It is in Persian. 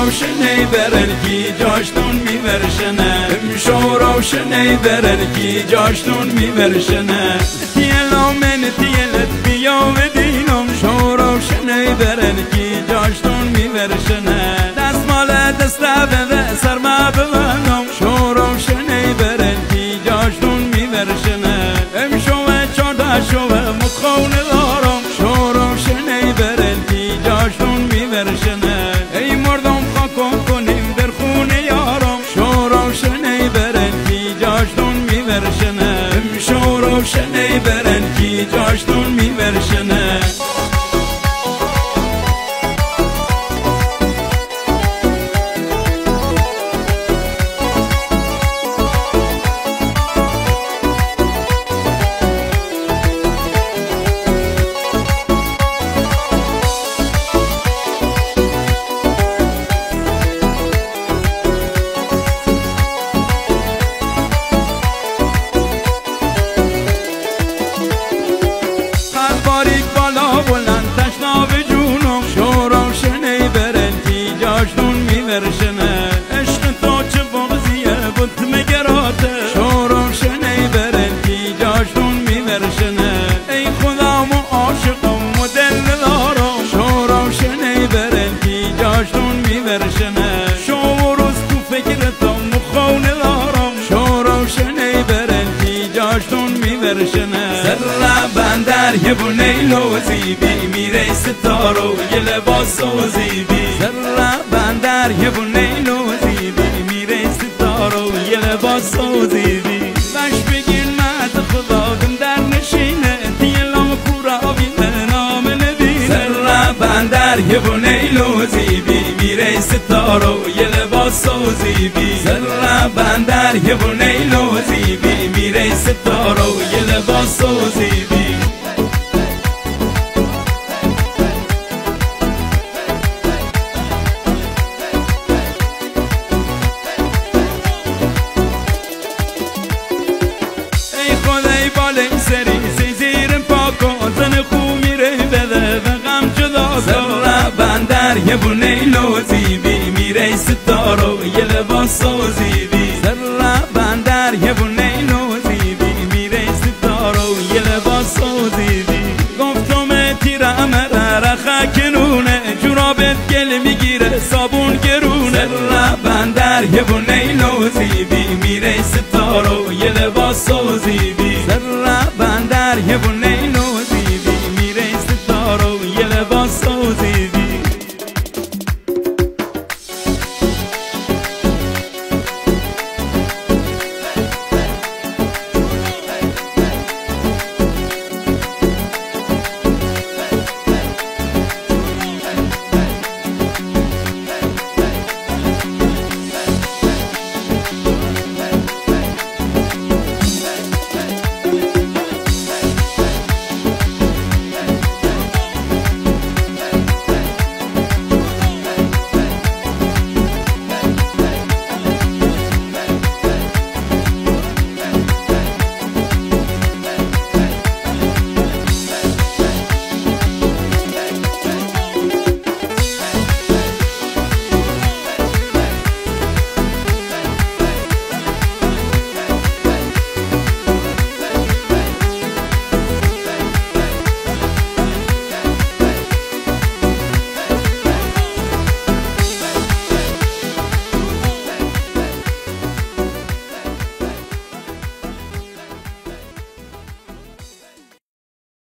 روشنی برن کی جاشتون میورشنه امشو روشنی برن کی جاشتون میورشنه تیلا من تیلت بیا و دینم شو روشنی برن کی جاشتون میورشنه دست مال دست به سرما ببندم شو روشنی برن کی جاشتون میورشنه امشو چردا شو مخون دارم شو روشنی برن کی جاشتون میورشنه ای مردم کنیم در خونه یارم شو روشنی برن کی جاشتون میورشنه شو روشنی برن کی جاشتون میورشنه عشق تو چه بغضیه بود مگراته شو روشنی برن کی جاشتون میورشنه ای خدا مو عاشقم و دل دارم شو روشنی برن کی جاشتون میورشنه شو روز تو فکرتم و خونه دارم شو روشنی برن کی جاشتون میورشنه سر بندر یه بونه لوزیبی میره ستارو یه لباس و زیبی سر بندر یه بونه لوزیبی میره ستارو یه لباس و زیبی بش بگیر مد خدا دم در نشینه دیلام کورا بینه نام نبینه سر بندر یه بونه لوزیبی میره ستارو یه لباس و زیبی سر بندر یه بونه لوزیبی میره ستارو یه لباس و زیبی بندر یه بونه لوزیبی میره ستارو یه لباس و زیبی سر بندر یه بونه